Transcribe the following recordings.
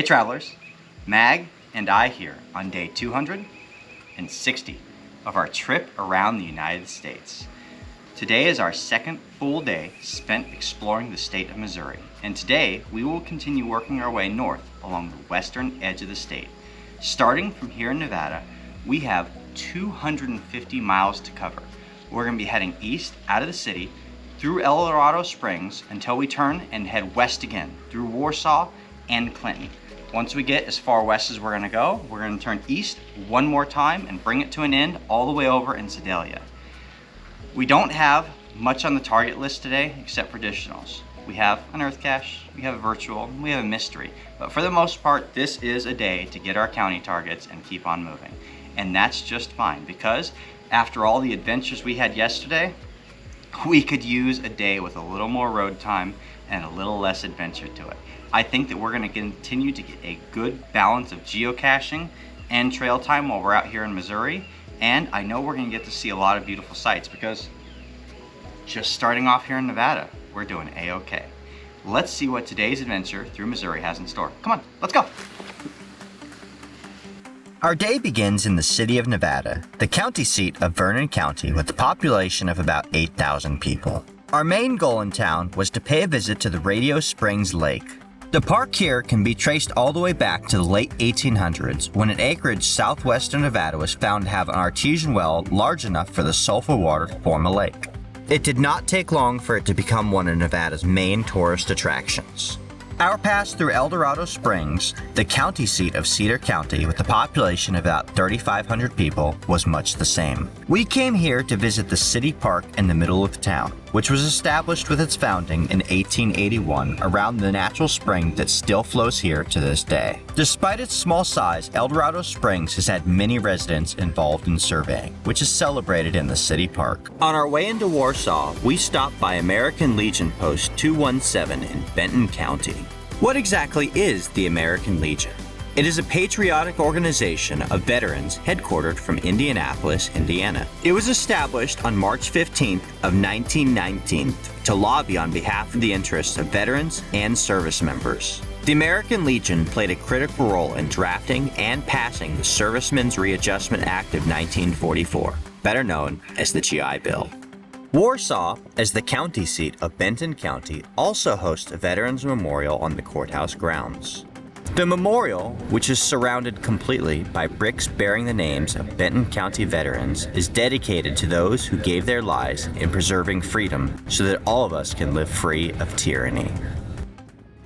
Hey travelers, Mag and I here on day 260 of our trip around the United States. Today is our second full day spent exploring the state of Missouri, and today we will continue working our way north along the western edge of the state. Starting from here in Nevada, we have 250 miles to cover. We're going to be heading east out of the city through Dorado Springs until we turn and head west again through Warsaw and Clinton. Once we get as far west as we're going to go, we're going to turn east one more time and bring it to an end all the way over in Sedalia. We don't have much on the target list today except for additionals. We have an earth cache, we have a virtual, and we have a mystery. But for the most part, this is a day to get our county targets and keep on moving. And that's just fine, because after all the adventures we had yesterday, we could use a day with a little more road time and a little less adventure to it. I think that we're going to continue to get a good balance of geocaching and trail time while we're out here in Missouri. And I know we're going to get to see a lot of beautiful sights, because just starting off here in Nevada, we're doing A-OK. Let's see what today's adventure through Missouri has in store. Come on, let's go. Our day begins in the city of Nevada, the county seat of Vernon County, with a population of about 8,000 people. Our main goal in town was to pay a visit to the Dorado Springs Lake. The park here can be traced all the way back to the late 1800s, when an acreage southwest of Nevada was found to have an artesian well large enough for the sulfur water to form a lake. It did not take long for it to become one of Nevada's main tourist attractions. Our pass through Dorado Springs, the county seat of Cedar County with a population of about 3,500 people, was much the same. We came here to visit the city park in the middle of town, which was established with its founding in 1881 around the natural spring that still flows here to this day. Despite its small size, Dorado Springs has had many residents involved in surveying, which is celebrated in the city park. On our way into Warsaw, we stopped by American Legion Post 217 in Benton County. What exactly is the American Legion? It is a patriotic organization of veterans headquartered from Indianapolis, Indiana. It was established on March 15th of 1919 to lobby on behalf of the interests of veterans and service members. The American Legion played a critical role in drafting and passing the Servicemen's Readjustment Act of 1944, better known as the GI Bill. Warsaw, as the county seat of Benton County, also hosts a Veterans Memorial on the courthouse grounds. The memorial, which is surrounded completely by bricks bearing the names of Benton County veterans, is dedicated to those who gave their lives in preserving freedom so that all of us can live free of tyranny.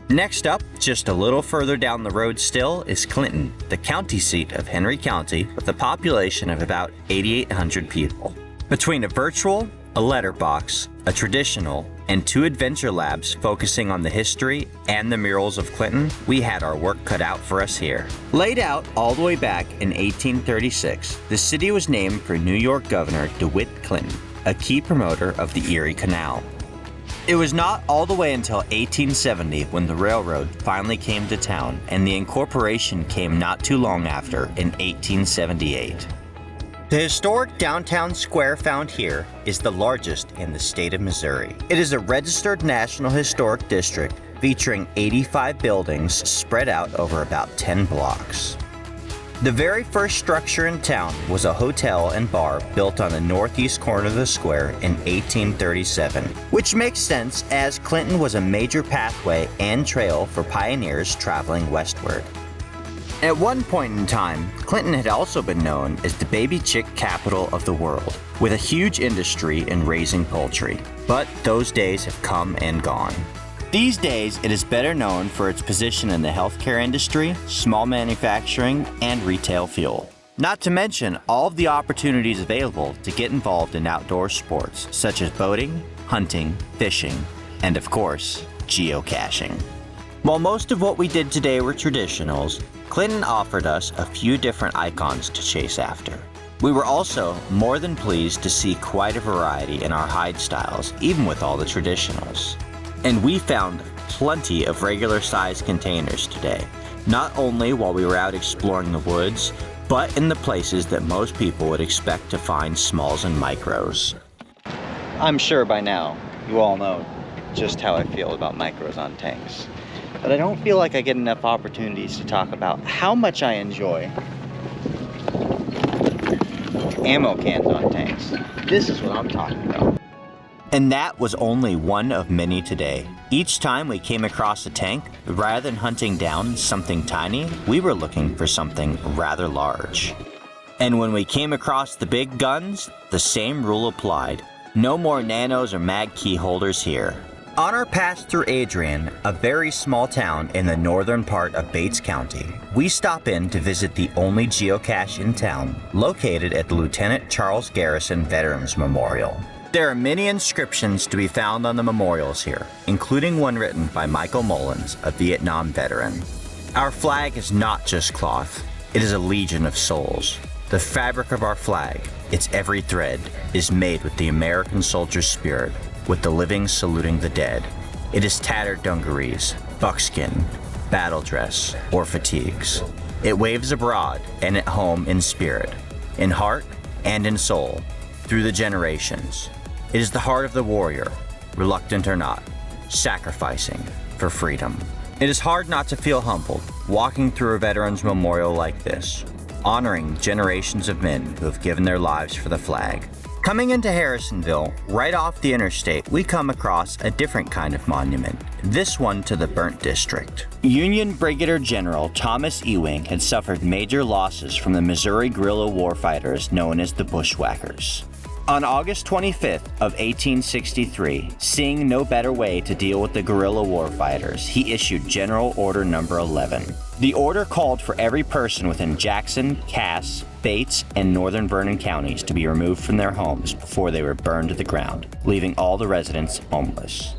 Next up, just a little further down the road still, is Clinton, the county seat of Henry County, with a population of about 8,800 people. Between a virtual, a letterbox, a traditional, and 2 adventure labs focusing on the history and the murals of Clinton, we had our work cut out for us here. Laid out all the way back in 1836, the city was named for New York Governor DeWitt Clinton, a key promoter of the Erie Canal. It was not all the way until 1870 when the railroad finally came to town, and the incorporation came not too long after in 1878. The historic downtown square found here is the largest in the state of Missouri. It is a registered National Historic District featuring 85 buildings spread out over about 10 blocks. The very first structure in town was a hotel and bar built on the northeast corner of the square in 1837, which makes sense as Clinton was a major pathway and trail for pioneers traveling westward. At one point in time, Clinton had also been known as the baby chick capital of the world, with a huge industry in raising poultry. But those days have come and gone. These days, it is better known for its position in the healthcare industry, small manufacturing, and retail fuel. Not to mention all of the opportunities available to get involved in outdoor sports, such as boating, hunting, fishing, and of course, geocaching. While most of what we did today were traditionals, Clinton offered us a few different icons to chase after. We were also more than pleased to see quite a variety in our hide styles, even with all the traditionals. And we found plenty of regular sized containers today, not only while we were out exploring the woods, but in the places that most people would expect to find smalls and micros. I'm sure by now you all know just how I feel about micros on tanks. but I don't feel like I get enough opportunities to talk about how much I enjoy ammo cans on tanks. This is what I'm talking about. And that was only one of many today. Each time we came across a tank, rather than hunting down something tiny, we were looking for something rather large. And when we came across the big guns, the same rule applied. No more nanos or mag key holders here. On our pass through Adrian, a very small town in the northern part of Bates County, we stop in to visit the only geocache in town, located at the Lieutenant Charles Garrison Veterans Memorial. There are many inscriptions to be found on the memorials here, including one written by Michael Mullins, a Vietnam veteran. Our flag is not just cloth, it is a legion of souls. The fabric of our flag, its every thread, is made with the American soldier's spirit, with the living saluting the dead. It is tattered dungarees, buckskin, battle dress, or fatigues. It waves abroad and at home in spirit, in heart and in soul, through the generations. It is the heart of the warrior, reluctant or not, sacrificing for freedom. It is hard not to feel humbled walking through a veterans memorial like this, honoring generations of men who have given their lives for the flag. Coming into Harrisonville, right off the interstate, we come across a different kind of monument, this one to the Burnt District. Union Brigadier General Thomas Ewing had suffered major losses from the Missouri guerrilla warfighters known as the Bushwhackers. On August 25th of 1863, seeing no better way to deal with the guerrilla warfighters, he issued General Order No. 11. The order called for every person within Jackson, Cass, Bates, and northern Vernon counties to be removed from their homes before they were burned to the ground, leaving all the residents homeless.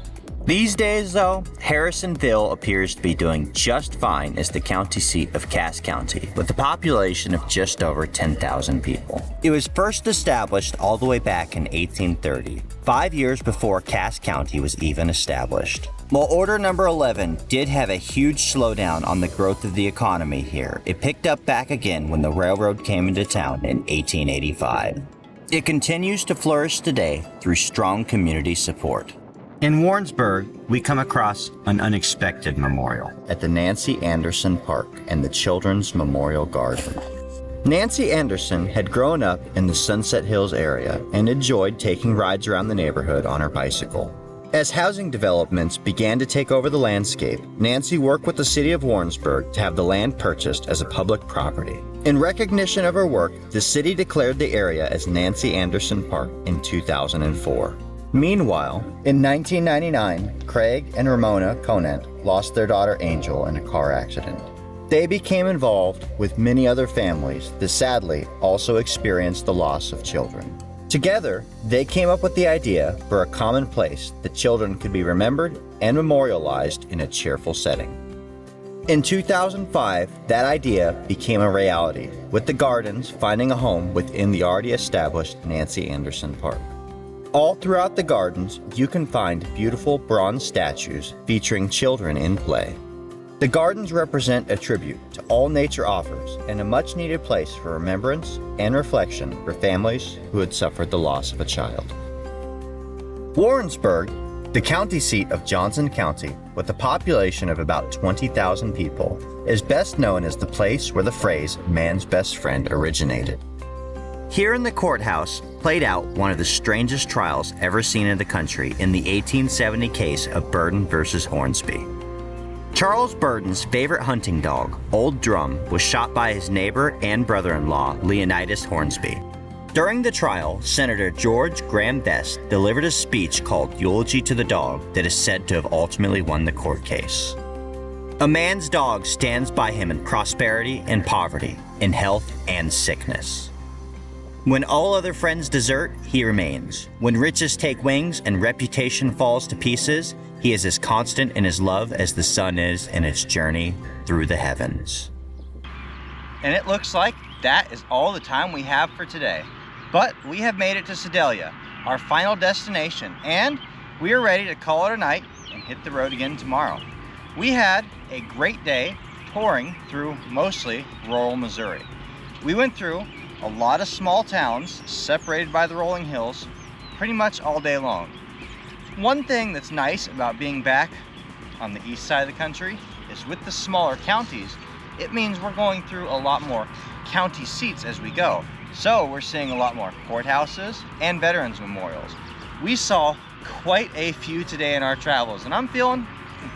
These days, though, Harrisonville appears to be doing just fine as the county seat of Cass County, with a population of just over 10,000 people. It was first established all the way back in 1830, 5 years before Cass County was even established. While Order No. 11 did have a huge slowdown on the growth of the economy here, it picked up back again when the railroad came into town in 1885. It continues to flourish today through strong community support. In Warrensburg, we come across an unexpected memorial at the Nancy Anderson Park and the Children's Memorial Garden. Nancy Anderson had grown up in the Sunset Hills area and enjoyed taking rides around the neighborhood on her bicycle. As housing developments began to take over the landscape, Nancy worked with the city of Warrensburg to have the land purchased as a public property. In recognition of her work, the city declared the area as Nancy Anderson Park in 2004. Meanwhile, in 1999, Craig and Ramona Conant lost their daughter Angel in a car accident. They became involved with many other families that sadly also experienced the loss of children. Together, they came up with the idea for a common place that children could be remembered and memorialized in a cheerful setting. In 2005, that idea became a reality, with the gardens finding a home within the already established Nancy Anderson Park. All throughout the gardens, you can find beautiful bronze statues featuring children in play. The gardens represent a tribute to all nature offers and a much-needed place for remembrance and reflection for families who had suffered the loss of a child. Warrensburg, the county seat of Johnson County, with a population of about 20,000 people, is best known as the place where the phrase "man's best friend" originated. Here in the courthouse played out one of the strangest trials ever seen in the country in the 1870 case of Burden versus Hornsby. Charles Burden's favorite hunting dog, Old Drum, was shot by his neighbor and brother-in-law, Leonidas Hornsby. During the trial, Senator George Graham Best delivered a speech called Eulogy to the Dog that is said to have ultimately won the court case. A man's dog stands by him in prosperity and poverty, in health and sickness. When all other friends desert, he remains. When riches take wings and reputation falls to pieces, he is as constant in his love as the sun is in its journey through the heavens. And it looks like that is all the time we have for today. But we have made it to Sedalia, our final destination, and we are ready to call it a night and hit the road again tomorrow. We had a great day touring through mostly rural Missouri. We went through a lot of small towns separated by the rolling hills pretty much all day long. One thing that's nice about being back on the east side of the country is with the smaller counties, it means we're going through a lot more county seats as we go. So we're seeing a lot more courthouses and veterans memorials. We saw quite a few today in our travels, and I'm feeling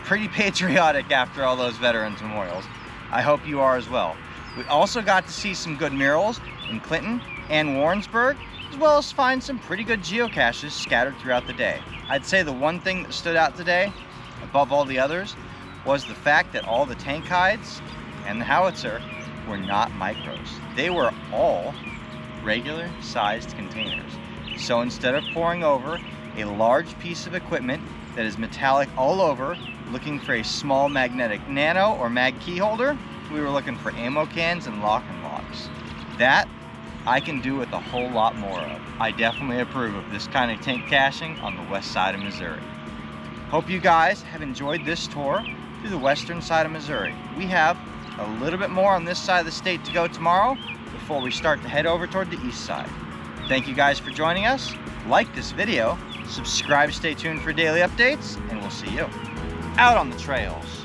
pretty patriotic after all those veterans memorials. I hope you are as well. We also got to see some good murals in Clinton and Warrensburg, as well as find some pretty good geocaches scattered throughout the day. I'd say the one thing that stood out today, above all the others, was the fact that all the tank hides and the howitzer were not micros. They were all regular sized containers. So instead of pouring over a large piece of equipment that is metallic all over, looking for a small magnetic nano or mag key holder, we were looking for ammo cans and lock and locks. That I can do with a whole lot more of. I definitely approve of this kind of tank caching on the west side of Missouri. Hope you guys have enjoyed this tour through the western side of Missouri. We have a little bit more on this side of the state to go tomorrow before we start to head over toward the east side. Thank you guys for joining us. Like this video, subscribe, stay tuned for daily updates, and we'll see you out on the trails.